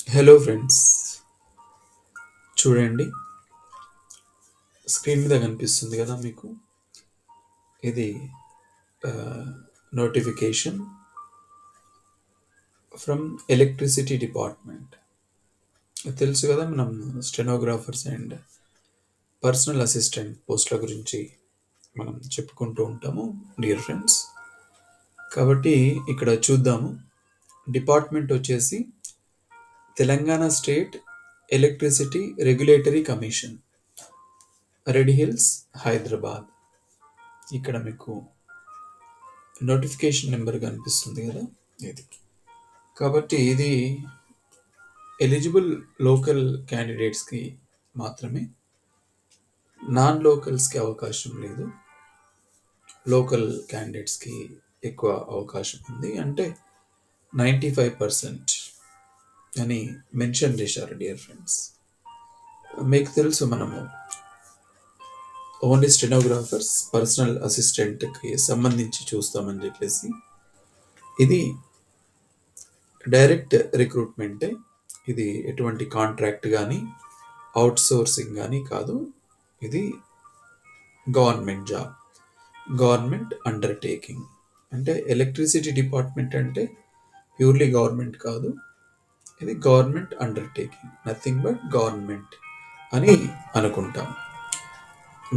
Hello friends, చూడండి. Screen మీద కనిపిస్తుంది కదా మీకు. ఇది నోటిఫికేషన్ ఫ్రమ్ ఎలక్ట్రిసిటీ డిపార్ట్మెంట్. తెలుసు కదా, మనం స్టెనోగ్రాఫర్స్ అండ్ పర్సనల్ అసిస్టెంట్ పోస్టుల గురించి మనం చెప్పుకుంటూ ఉంటాము డియర్ ఫ్రెండ్స్. కాబట్టి ఇక్కడ చూద్దాము. డిపార్ట్మెంట్ వచ్చేసి Telangana state electricity regulatory commission, red hills, Hyderabad. ఇక్కడ మీకు నోటిఫికేషన్ నెంబర్ కనిపిస్తుంది కదా, ఇది. కాబట్టి ఇది ఎలిజిబుల్ లోకల్ క్యాండిడేట్స్కి మాత్రమే, నాన్ లోకల్స్కి అవకాశం లేదు. లోకల్ క్యాండిడేట్స్కి ఎక్కువ అవకాశం ఉంది. అంటే 95% అని మెన్షన్ చేశారు డియర్ ఫ్రెండ్స్. మీకు తెలుసు, మనము ఓన్లీ స్టెనోగ్రాఫర్స్, పర్సనల్ అసిస్టెంట్కి సంబంధించి చూస్తామని చెప్పేసి. ఇది డైరెక్ట్ రిక్రూట్మెంటే. ఇది ఎటువంటి కాంట్రాక్ట్ కానీ అవుట్ సోర్సింగ్ కానీ కాదు. ఇది గవర్నమెంట్ జాబ్, గవర్నమెంట్ అండర్టేకింగ్. అంటే ఎలక్ట్రిసిటీ డిపార్ట్మెంట్ అంటే ప్యూర్లీ గవర్నమెంట్ కాదు, ఇది government undertaking, nothing but government అని అనుకుంటాం.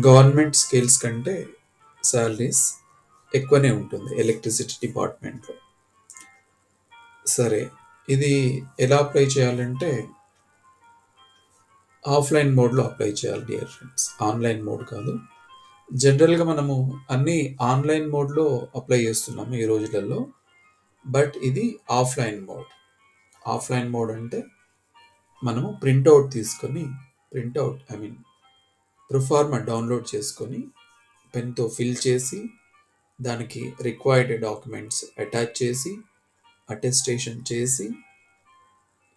గవర్నమెంట్ స్కేల్స్ కంటే శాలరీస్ ఎక్కువనే ఉంటుంది ఎలక్ట్రిసిటీ డిపార్ట్మెంట్లో. సరే, ఇది ఎలా అప్లై చేయాలంటే ఆఫ్లైన్ మోడ్లో అప్లై చేయాలి డియర్ ఫ్రెండ్స్, ఆన్లైన్ మోడ్ కాదు. జనరల్గా మనము అన్నీ ఆన్లైన్ మోడ్లో అప్లై చేస్తున్నాము ఈ రోజులలో, బట్ ఇది ఆఫ్లైన్ మోడ్. ఆఫ్లైన్ మోడ్ అంటే మనము ప్రింట్అవుట్ తీసుకొని, ప్రొఫార్మా డౌన్లోడ్ చేసుకొని పెన్తో ఫిల్ చేసి దానికి రిక్వైర్డ్ డాక్యుమెంట్స్ అటాచ్ చేసి అటెస్టేషన్ చేసి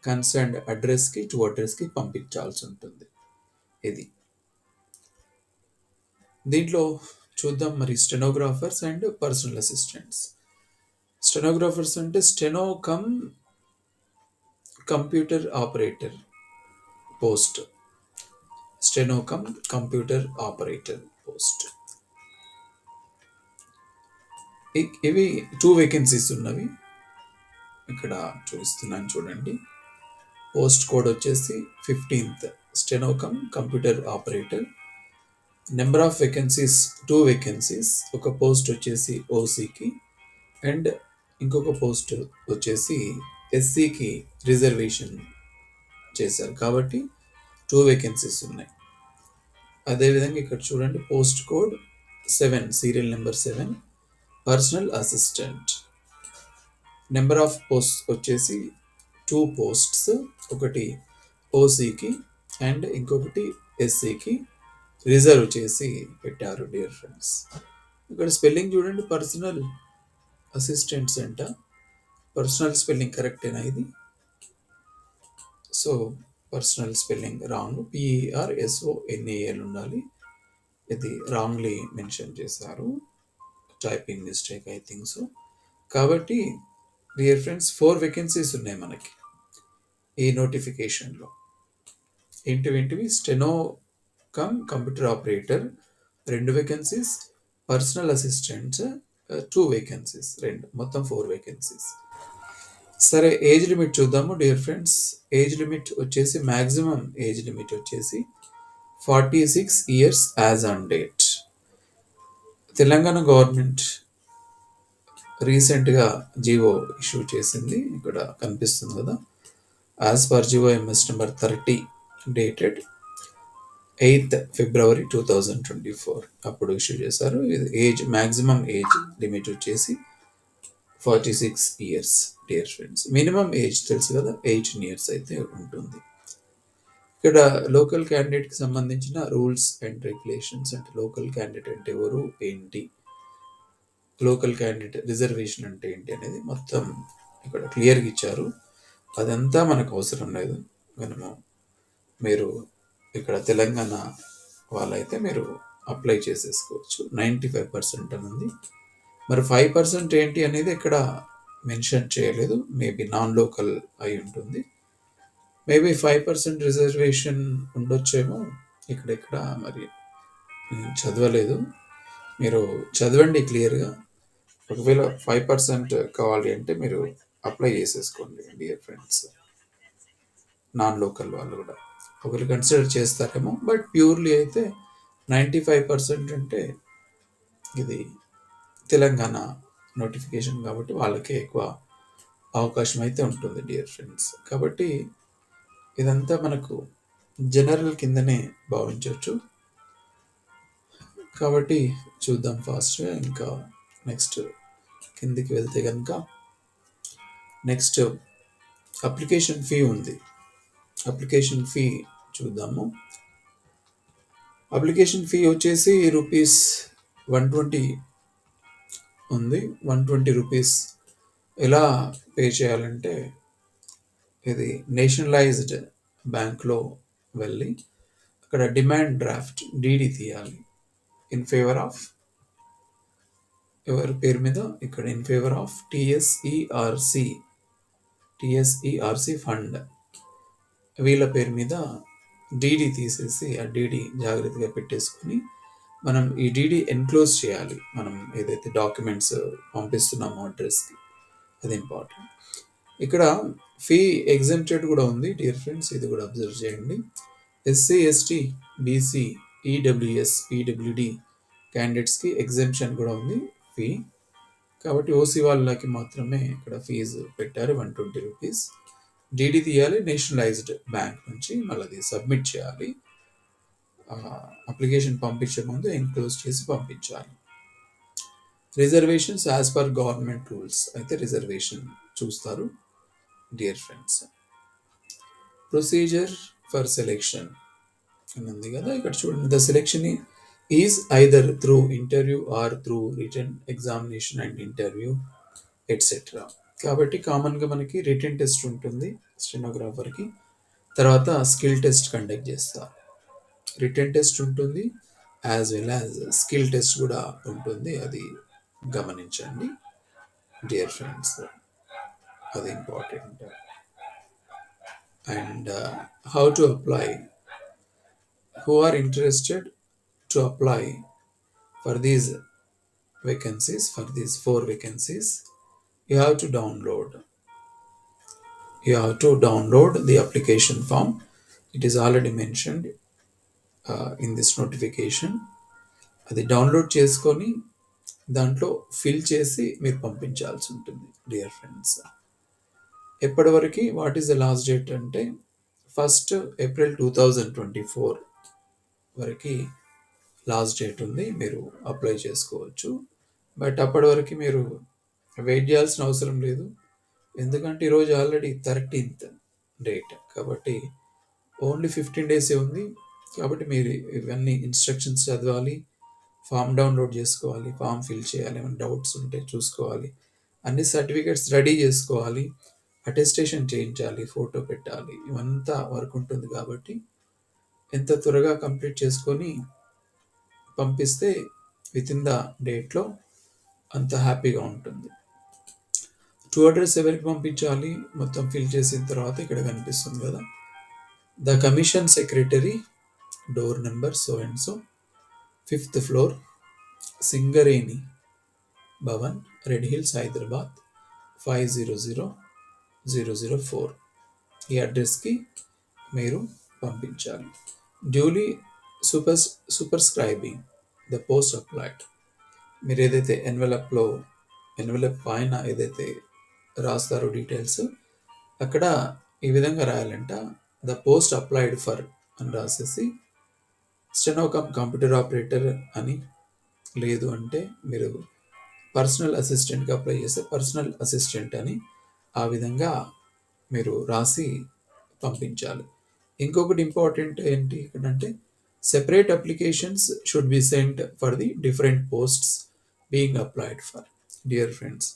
కన్సర్న్డ్ అడ్రస్కి, టు అడ్రస్కి పంపించాల్సి ఉంటుంది. ఇది దీంట్లో చూద్దాం. మరి stenographers and personal assistants. Stenographers అంటే steno cum computer operator post. Steno cum computer operator post. ఇవి 2 వేకెన్సీస్ ఉన్నవి. ఇక్కడ చూపిస్తున్నాను చూడండి. పోస్ట్ కోడ్ వచ్చేసి 15th, steno cum computer operator. Number of vacancies 2 vacancies. ఒక పోస్ట్ వచ్చేసి ఓసీకి అండ్ ఇంకొక పోస్ట్ వచ్చేసి ఎస్సీకి రిజర్వేషన్ చేశారు కాబట్టి 2 వేకెన్సీస్ ఉన్నాయి. అదేవిధంగా ఇక్కడ చూడండి, post code 7, serial number 7, personal assistant. Number of post వచ్చేసి 2 పోస్ట్స్, ఒకటి ఓసీకి అండ్ ఇంకొకటి ఎస్సీకి రిజర్వ్ చేసి పెట్టారు డియర్ ఫ్రెండ్స్. ఇక్కడ స్పెల్లింగ్ చూడండి, పర్సనల్ అసిస్టెంట్స్ అంట. పర్సనల్ స్పెల్లింగ్ కరెక్టేనా ఇది? So personal spelling wrong, PERSONAL ఉండాలి. ఇది రాంగ్లీ మెన్షన్ చేశారు, typing mistake I think so. కాబట్టి డియర్ ఫ్రెండ్స్ 4 వేకెన్సీస్ ఉన్నాయి మనకి ఈ నోటిఫికేషన్లో. ఏంటివి? Steno cum computer operator 2 vacancies, personal assistants 2 vacancies, మొత్తం 4 వేకెన్సీస్. సరే, ఏజ్ లిమిట్ చూద్దాము డియర్ ఫ్రెండ్స్. ఏజ్ లిమిట్ వచ్చేసి, మ్యాక్సిమం ఏజ్ లిమిట్ వచ్చేసి 46 years as on date. Telangana government రీసెంట్గా జీవో ఇష్యూ చేసింది, ఇక్కడ కనిపిస్తుంది కదా. As per GO MS number 30 dated 8th February 2024 అప్పుడు ఇష్యూ చేశారు. ఇది ఏజ్, మ్యాక్సిమం ఏజ్ లిమిట్ వచ్చేసి 46 years dear friends. Minimum age తెలుసు కదా, 18 years అయితే ఉంటుంది. ఇక్కడ లోకల్ క్యాండిడేట్కి సంబంధించిన రూల్స్ అండ్ రెగ్యులేషన్స్. అంటే లోకల్ క్యాండిడేట్ అంటే ఎవరు, ఏంటి, లోకల్ క్యాండిడేట్ రిజర్వేషన్ అంటే ఏంటి అనేది మొత్తం ఇక్కడ క్లియర్గా ఇచ్చారు. అదంతా మనకు అవసరం లేదు. మీరు ఇక్కడ తెలంగాణ వాళ్ళైతే మీరు అప్లై చేసేసుకోవచ్చు. 95% అని ఉంది. మరి 5% ఏంటి అనేది ఇక్కడ మెన్షన్ చేయలేదు, మేబీ నాన్ లోకల్ అయి ఉంటుంది. మేబీ 5% రిజర్వేషన్ ఉండొచ్చేమో ఇక్కడెక్కడ, మరి నేను చదవలేదు. మీరు చదవండి క్లియర్గా. ఒకవేళ 5% కావాలి అంటే మీరు అప్లై చేసేసుకోండి డియర్ ఫ్రెండ్స్. నాన్ లోకల్ వాళ్ళు కూడా ఒకరు కన్సిడర్ చేస్తారేమో, బట్ ప్యూర్లీ అయితే 95% అంటే ఇది తెలంగాణ నోటిఫికేషన్ కాబట్టి వాళ్ళకే ఎక్కువ అవకాశం అయితే ఉంటుంది డియర్ ఫ్రెండ్స్. కాబట్టి ఇదంతా మనకు జనరల్ కిందనే భావించవచ్చు. కాబట్టి చూద్దాం ఫాస్ట్గా. ఇంకా నెక్స్ట్ కిందికి వెళ్తే కనుక నెక్స్ట్ అప్లికేషన్ ఫీ ఉంది. అప్లికేషన్ ఫీ చూద్దాము. అప్లికేషన్ ఫీ వచ్చేసి ₹120 ఉంది. 120 రూపీస్ ఎలా పే చేయాలంటే, ఇది నేషనలైజ్డ్ బ్యాంక్లో వెళ్ళి అక్కడ డిమాండ్ డ్రాఫ్ట్ డీడీ తీయాలి ఇన్ ఫేవర్ ఆఫ్ ఎవరి పేరు మీద, ఇక్కడ ఇన్ ఫేవర్ ఆఫ్ టిఎస్ఈఆర్సి ఫండ్ వీళ్ళ పేరు మీద డీడీ తీసేసి ఆ డీడీ జాగ్రత్తగా పెట్టేసుకొని మనం ఈ డీడీ ఎన్క్లోజ్ చేయాలి. మనం ఏదైతే డాక్యుమెంట్స్ పంపిస్తున్నామో అడ్రస్కి, అది ఇంపార్టెంట్. ఇక్కడ ఫీ ఎగ్జెంప్టెడ్ కూడా ఉంది డియర్ ఫ్రెండ్స్, ఇది కూడా అబ్జర్వ్ చేయండి. SC, ST, BC, EWS, PWD క్యాండిడేట్స్కి ఎగ్జెంప్షన్ కూడా ఉంది ఫీ. కాబట్టి ఓసీ వాళ్ళకి మాత్రమే ఇక్కడ ఫీజు పెట్టారు 120 రూపీస్. డీడీ తీయాలి నేషనలైజ్డ్ బ్యాంక్ నుంచి, మళ్ళీ అది సబ్మిట్ చేయాలి. అప్లికేషన్ పంపించే ముందు ఎన్క్లోజ్ చేసి పంపించాలి. Reservations as per government rules అయితే రిజర్వేషన్ చూస్తారు dear friends. Procedure for selection అని ఉంది కదా, ఇక్కడ చూడండి. The selection is either through interview or through written examination and interview etcetera. కాబట్టి కామన్గా మనకి రిటన్ టెస్ట్ ఉంటుంది స్టెనోగ్రాఫర్కి, తర్వాత స్కిల్ టెస్ట్ కండక్ట్ చేస్తారు. రిటన్ టెస్ట్ ఉంటుంది as well as skill test కూడా ఉంటుంది, అది గమనించండి డియర్ ఫ్రెండ్స్, అది important. And how to apply, who are interested to apply for these vacancies, for these 4 vacancies, you have to download the application form. It is already mentioned in this notification. అది download చేసుకొని దాంట్లో fill చేసి మీరు పంపించాల్సి ఉంటుంది dear friends. ఎప్పటివరకు, what is the last date అంటే 1st April 2024 వరకు లాస్ట్ డేట్ ఉంది, మీరు అప్లై చేసుకోవచ్చు. బట్ అప్పటి వరకు మీరు వెయిట్ చేయాల్సిన అవసరం లేదు, ఎందుకంటే ఈరోజు ఆల్రెడీ 13th డేట్ కాబట్టి ఓన్లీ 15 డేసే ఉంది. కాబట్టి మీరు ఇవన్నీ ఇన్స్ట్రక్షన్స్ చదవాలి, ఫామ్ డౌన్లోడ్ చేసుకోవాలి, ఫామ్ ఫిల్ చేయాలి, ఏమైనా డౌట్స్ ఉంటే చూసుకోవాలి, అన్ని సర్టిఫికేట్స్ రెడీ చేసుకోవాలి, అటెస్టేషన్ చేయించాలి, ఫోటో పెట్టాలి, ఇవంతా వర్క్ ఉంటుంది. కాబట్టి ఎంత త్వరగా కంప్లీట్ చేసుకొని పంపిస్తే విత్ ఇన్ ద డేట్లో అంత హ్యాపీగా ఉంటుంది. 2 అడ్రస్ ఎవరికి పంపించాలి మొత్తం ఫిల్ చేసిన తర్వాత ఇక్కడ కనిపిస్తుంది కదా, the commission secretary, door number so and so, 5th floor, Singareni Bhavan, red hills, Hyderabad 500004. ఈ అడ్రస్కి మీరు పంపించాలి. డ్యూలీ సూపర్స్క్రైబింగ్ ద పోస్ట్ అప్లైడ్, మీరు ఏదైతే ఎన్వెలప్ పైన ఏదైతే రాస్తారో డీటెయిల్స్, అక్కడ ఈ విధంగా రాయాలంట, ద పోస్ట్ అప్లైడ్ ఫర్ అని రాసేసి స్టెనోకమ్ కంప్యూటర్ ఆపరేటర్ అని, లేదు అంటే మీరు పర్సనల్ అసిస్టెంట్గా అప్లై చేస్తే పర్సనల్ అసిస్టెంట్ అని ఆ విధంగా మీరు రాసి పంపించాలి. ఇంకొకటి ఇంపార్టెంట్ ఏంటి ఇక్కడ అంటే, separate applications should be sent for the different posts being applied for. Dear friends,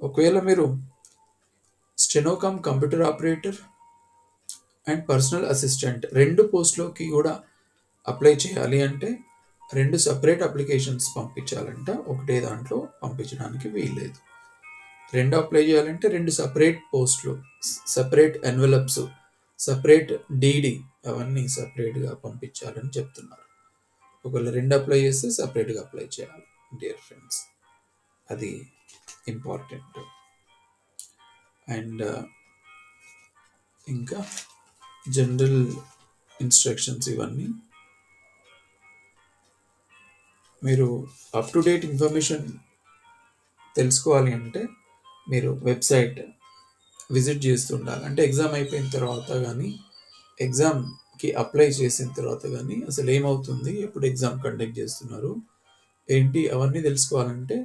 ఒకవేళ మీరు steno cum computer operator and personal assistant 2 పోస్ట్లోకి కూడా అప్లై చేయాలి అంటే 2 సపరేట్ అప్లికేషన్స్ పంపించాలంట, ఒకటే దాంట్లో పంపించడానికి వీల్లేదు. 2 అప్లై చేయాలంటే 2 సపరేట్ పోస్టులు, సపరేట్ ఎన్వెలప్స్ సపరేట్ డీడీ అవన్నీ సపరేట్గా పంపించాలని చెప్తున్నారు. ఒకవేళ రెండు అప్లై చేస్తే సపరేట్గా అప్లై చేయాలి డియర్ ఫ్రెండ్స్, అది ఇంపార్టెంట్. అండ్ ఇంకా జనరల్ ఇన్స్ట్రక్షన్స్ ఇవన్నీ మీరు అప్ టు డేట్ ఇన్ఫర్మేషన్ తెలుసుకోవాలి అంటే మీరు వెబ్సైట్ విజిట్ చేస్తుండాలి. అంటే ఎగ్జామ్ అయిపోయిన తర్వాత కానీ ఎగ్జామ్కి అప్లై చేసిన తర్వాత కానీ అసలు ఏమవుతుంది, ఎప్పుడు ఎగ్జామ్ కండక్ట్ చేస్తున్నారు ఏంటి అవన్నీ తెలుసుకోవాలంటే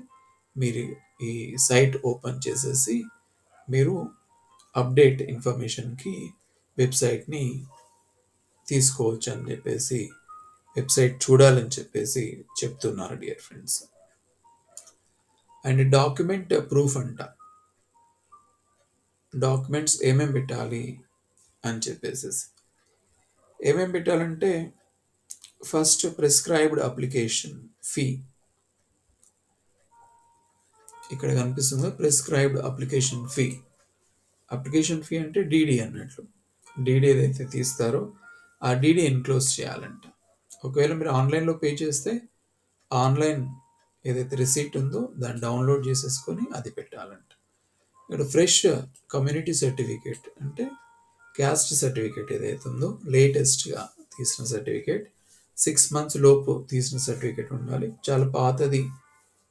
మీరు ఈ సైట్ ఓపెన్ చేసేసి మీరు అప్డేట్ ఇన్ఫర్మేషన్కి వెబ్సైట్ని తీసుకోవచ్చు అని చెప్పేసి, వెబ్సైట్ చూడాలని చెప్పేసి చెప్తున్నారు dear friends. And document proof అంట, డాక్యుమెంట్స్ ఏమేమి పెట్టాలి అని చెప్పేసి, ఏమేమి పెట్టాలంటే ఫస్ట్ ప్రిస్క్రైబ్డ్ అప్లికేషన్ ఫీ, ఇక్కడ కనిపిస్తుంది prescribed application fee. Application fee అంటే డీడీ అన్నట్లు, డీడీ ఏదైతే తీస్తారో ఆ డీడీ ఎన్క్లోజ్ చేయాలంట. ఒకవేళ మీరు ఆన్లైన్లో పే చేస్తే ఆన్లైన్ ఏదైతే రిసీట్ ఉందో దాన్ని డౌన్లోడ్ చేసేసుకొని అది పెట్టాలంట. ఇక్కడ ఫ్రెష్ కమ్యూనిటీ సర్టిఫికేట్ అంటే క్యాస్ట్ సర్టిఫికేట్ ఏదైతే ఉందో లేటెస్ట్గా తీసిన సర్టిఫికేట్, 6 months లోపు తీసిన సర్టిఫికేట్ ఉండాలి. చాలా పాతది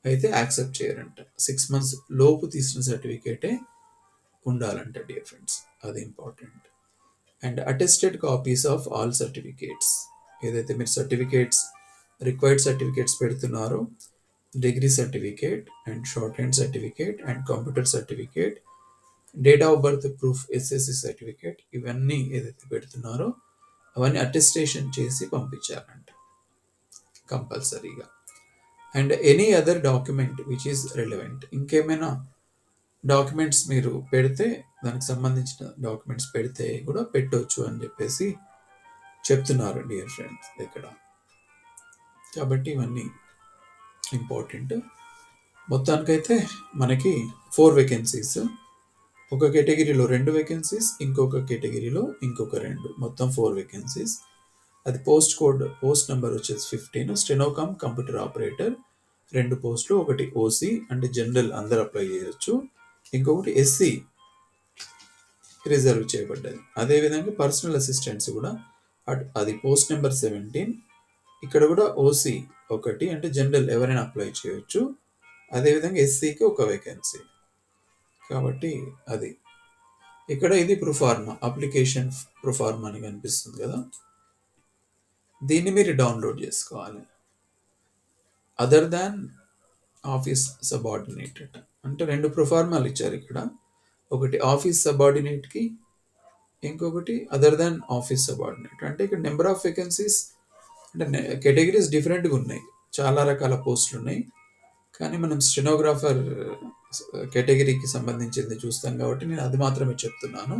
అయితే యాక్సెప్ట్ చేయరంట, 6 months లోపు తీసిన సర్టిఫికేటే ఉండాలంట డియర్ ఫ్రెండ్స్, అది important. And attested copies of all certificates, ఏదైతే మీరు సర్టిఫికేట్స్ రిక్వైర్డ్ సర్టిఫికేట్స్ పెడుతున్నారో degree certificate and shorthand certificate and computer certificate, date of birth proof, SSC certificate, ఇవన్నీ ఏదైతే పెడుతున్నారో అవన్నీ అటెస్టేషన్ చేసి పంపించాలంట కంపల్సరీగా. And any other document which is relevant, ఇంకేమైనా డాక్యుమెంట్స్ మీరు పెడితే దానికి సంబంధించిన డాక్యుమెంట్స్ పెడితే కూడా పెట్టవచ్చు అని చెప్పేసి చెప్తున్నారు డియర్ ఫ్రెండ్స్ ఇక్కడ. కాబట్టి ఇవన్నీ ఇంపార్టెంట్. మొత్తానికైతే మనకి 4 వేకెన్సీస్, ఒక కేటగిరీలో 2 వేకెన్సీస్, ఇంకొక కేటగిరీలో ఇంకొక 2, మొత్తం 4 వేకెన్సీస్. అది పోస్ట్ నెంబర్ వచ్చేసి 15, స్టెనోకామ్ కంప్యూటర్ ఆపరేటర్ 2 పోస్టులు, ఒకటి ఓసీ అంటే జనరల్ అందరు అప్లై చేయొచ్చు, ఇంకొకటి ఎస్సీ రిజర్వ్ చేయబడ్డది. అదేవిధంగా పర్సనల్ అసిస్టెంట్స్ కూడా అది పోస్ట్ నెంబర్ 17, ఇక్కడ కూడా ఓసీ ఒకటి అంటే జనరల్ ఎవరైనా అప్లై చేయొచ్చు, అదేవిధంగా ఎస్సీకి ఒక వేకెన్సీ. కాబట్టి అది ఇక్కడ ఇది ప్రొఫార్మా, అప్లికేషన్ ప్రొఫార్మా అని కనిపిస్తుంది కదా, దీన్ని మీరు డౌన్లోడ్ చేసుకోవాలి. అదర్ దాన్ ఆఫీస్ సబార్డినేటెడ్ అంటే 2 ప్రొఫార్మాలు ఇచ్చారు ఇక్కడ, ఒకటి ఆఫీస్ సబార్డినేట్కి, ఇంకొకటి అదర్ దాన్ ఆఫీస్ సబార్డినేట్. అంటే ఇక్కడ నెంబర్ ఆఫ్ వేకెన్సీస్ అంటే కేటగిరీస్ డిఫరెంట్గా ఉన్నాయి, చాలా రకాల పోస్టులు ఉన్నాయి. కానీ మనం స్టెనోగ్రాఫర్ కేటగిరీకి సంబంధించింది చూస్తాం కాబట్టి నేను అది మాత్రమే చెప్తున్నాను.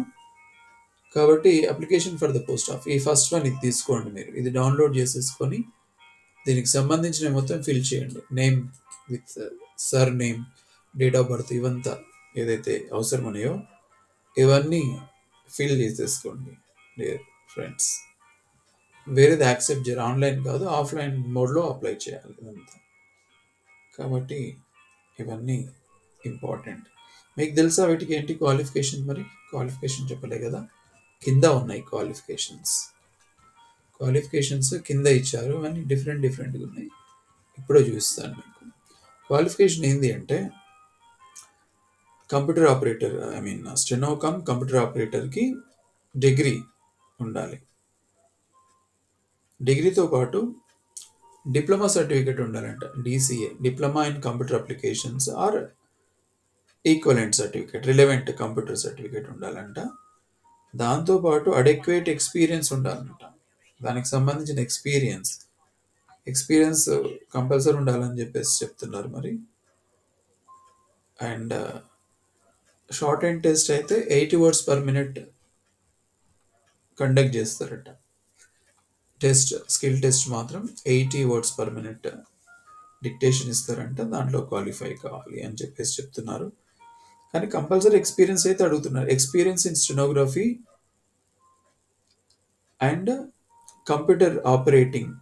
కాబట్టి application for the post of, ఈ ఫస్ట్ వన్ ఇది తీసుకోండి, మీరు ఇది డౌన్లోడ్ చేసేసుకొని దీనికి సంబంధించిన మొత్తం ఫిల్ చేయండి, name with sir name, date of birth, ఇవంతా ఏదైతే అవసరం ఉన్నాయో ఇవన్నీ ఫిల్ చేసేసుకోండి డియర్ ఫ్రెండ్స్. వేరేది యాక్సెప్ట్ చేయరు, ఆన్లైన్ కాదు ఆఫ్లైన్ మోడ్లో అప్లై చేయాలి ఇదంతా. కాబట్టి ఇవన్నీ ఇంపార్టెంట్. మీకు తెలుసా వీటికి ఏంటి క్వాలిఫికేషన్? మరి క్వాలిఫికేషన్ చెప్పలే కదా, కింద ఉన్నాయి క్వాలిఫికేషన్స్ కింద ఇచ్చారు, అన్నీ డిఫరెంట్గా ఉన్నాయి. ఇప్పుడే చూస్తాను మీకు. క్వాలిఫికేషన్ ఏంటి అంటే కంప్యూటర్ ఆపరేటర్, స్టెనోకామ్ కంప్యూటర్ ఆపరేటర్కి డిగ్రీ ఉండాలి, డిగ్రీతో పాటు డిప్లొమా సర్టిఫికేట్ ఉండాలంట, DCA diploma in computer applications are equivalent certificate, relevant computer certificate ఉండాలంట. దాంతోపాటు అడెక్వేట్ ఎక్స్పీరియన్స్ ఉండాలంట, దానికి సంబంధించిన ఎక్స్పీరియన్స్ కంపల్సరీ ఉండాలని చెప్పేసి చెప్తున్నారు మరి. అండ్ షార్ట్ హ్యాండ్ టెస్ట్ అయితే 80 words per minute కండక్ట్ చేస్తారట, స్కిల్ టెస్ట్ మాత్రం 80 words per minute డిక్టేషన్ ఇస్తారంట, దాంట్లో క్వాలిఫై కావాలి అని చెప్పేసి చెప్తున్నారు. కానీ కంపల్సరీ ఎక్స్పీరియన్స్ అయితే అడుగుతున్నారు, experience in stenography and computer operating.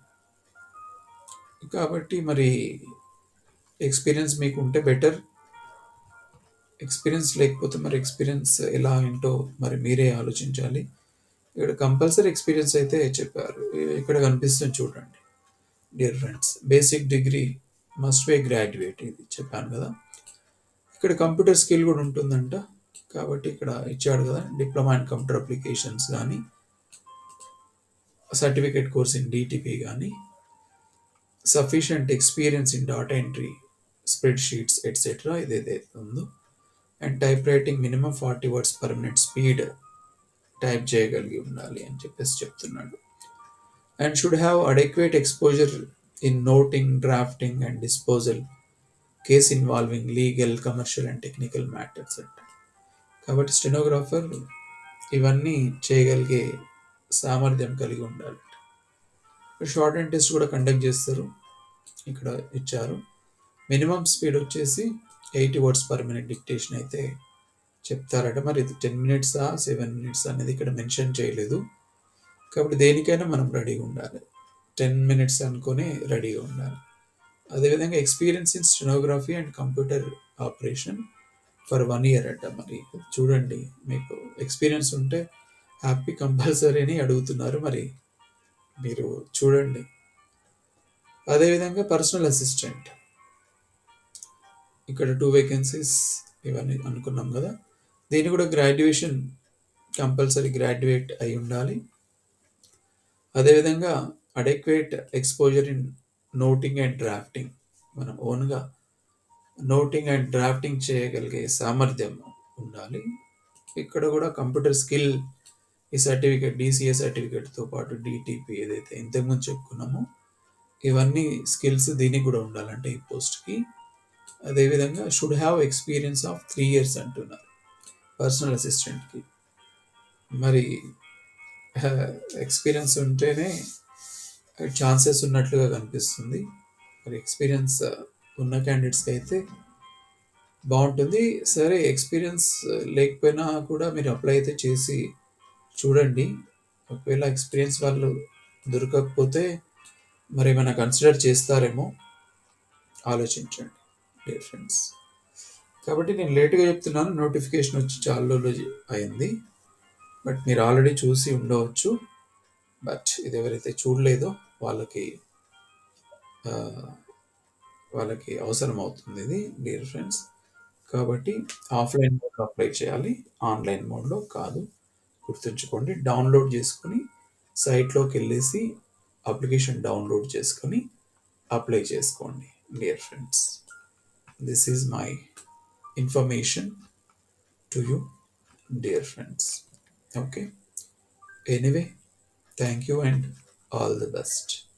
కాబట్టి మరి ఎక్స్పీరియన్స్ మీకు ఉంటే బెటర్. ఎక్స్పీరియన్స్ లేకపోతే మరి ఎక్స్పీరియన్స్ ఎలా ఏంటో మరి మీరే ఆలోచించాలి. ఇక్కడ కంపల్సరీ ఎక్స్పీరియన్స్ అయితే చెప్పారు. ఇక్కడ కనిపిస్తుంది చూడండి dear friends. Basic degree must be graduate, ఇది చెప్పాను కదా. ఇక్కడ కంప్యూటర్ స్కిల్ కూడా ఉంటుందంట. కాబట్టి ఇక్కడ ఇచ్చాడు కదా, డిప్లొమా ఇన్ కంప్యూటర్ అప్లికేషన్స్ కానీ, సర్టిఫికేట్ కోర్స్ ఇన్ డిటిపి కానీ, sufficient experience in data entry, spreadsheets etcetera ఇదేదైతే ఉందో, and typewriting minimum 40 words per minute speed type చేయగలిగి ఉండాలి అని చెప్పేసి చెప్తున్నాడు. And should have adequate exposure in noting, drafting and disposal case involving legal, commercial and technical matters అంట. కాబట్టి stenographer ఇవన్నీ చేయగలిగే సామర్థ్యం కలిగి ఉండాలి. షార్ట్ అండ్ టెస్ట్ కూడా కండక్ట్ చేస్తారు. ఇక్కడ ఇచ్చారు మినిమం స్పీడ్ వచ్చేసి 80 వర్డ్స్ పర్ మినిట్ డిక్టేషన్ అయితే చెప్తారట. మరి ఇది 10 మినిట్సా 7 మినిట్స్ అనేది ఇక్కడ మెన్షన్ చేయలేదు. కాబట్టి దేనికైనా మనం రెడీగా ఉండాలి. 10 మినిట్స్ అనుకొని రెడీగా ఉండాలి. అదేవిధంగా experience in stenography and computer operation for 1 year అట. మరి చూడండి, మీకు ఎక్స్పీరియన్స్ ఉంటే హ్యాపీ కంపల్సరీ అని అడుగుతున్నారు. మరి మీరు చూడండి. అదేవిధంగా పర్సనల్ అసిస్టెంట్, ఇక్కడ 2 వేకెన్సీస్ ఇవన్నీ అనుకున్నాం కదా. దీన్ని కూడా గ్రాడ్యుయేషన్ కంపల్సరీ గ్రాడ్యుయేట్ అయి ఉండాలి. అదేవిధంగా adequate exposure in noting and drafting, మనం ఓన్గా నోటింగ్ అండ్ డ్రాఫ్టింగ్ చేయగలిగే సామర్థ్యం ఉండాలి. ఇక్కడ కూడా కంప్యూటర్ స్కిల్, ఈ సర్టిఫికేట్ డిసిఏ సర్టిఫికేట్తో పాటు డిటిపి ఏదైతే ఇంతకుముందు చెప్పుకున్నామో ఇవన్నీ స్కిల్స్ దీనికి కూడా ఉండాలంటే ఈ పోస్ట్కి. అదేవిధంగా should have experience of 3 years అంటున్నారు పర్సనల్ అసిస్టెంట్కి. మరి ఎక్స్పీరియన్స్ ఉంటేనే ఛాన్సెస్ ఉన్నట్లుగా కనిపిస్తుంది. మరి ఎక్స్పీరియన్స్ ఉన్న క్యాండిడేట్స్కి అయితే బాగుంటుంది. సరే, ఎక్స్పీరియన్స్ లేకపోయినా కూడా మీరు అప్లై అయితే చేసి చూడండి. ఒకవేళ ఎక్స్పీరియన్స్ వాళ్ళు దొరకకపోతే మరి ఏమైనా కన్సిడర్ చేస్తారేమో, ఆలోచించండి డియర్ ఫ్రెండ్స్. కాబట్టి నేను లేట్గా చెప్తున్నాను, నోటిఫికేషన్ వచ్చి చాలా రోజులు అయింది. బట్ మీరు ఆల్రెడీ చూసి ఉండవచ్చు. బట్ ఇది ఎవరైతే చూడలేదో వాళ్ళకి అవసరం అవుతుంది ఇది డియర్ ఫ్రెండ్స్. కాబట్టి ఆఫ్లైన్ మోడ్లో అప్లై చేయాలి, ఆన్లైన్ మోడ్లో కాదు. గుర్తుంచుకోండి. డౌన్లోడ్ చేసుకుని సైట్లోకి వెళ్ళేసి అప్లికేషన్ డౌన్లోడ్ చేసుకొని అప్లై చేసుకోండి dear friends. This is my information to you dear friends. Okay, anyway, thank you and all the best.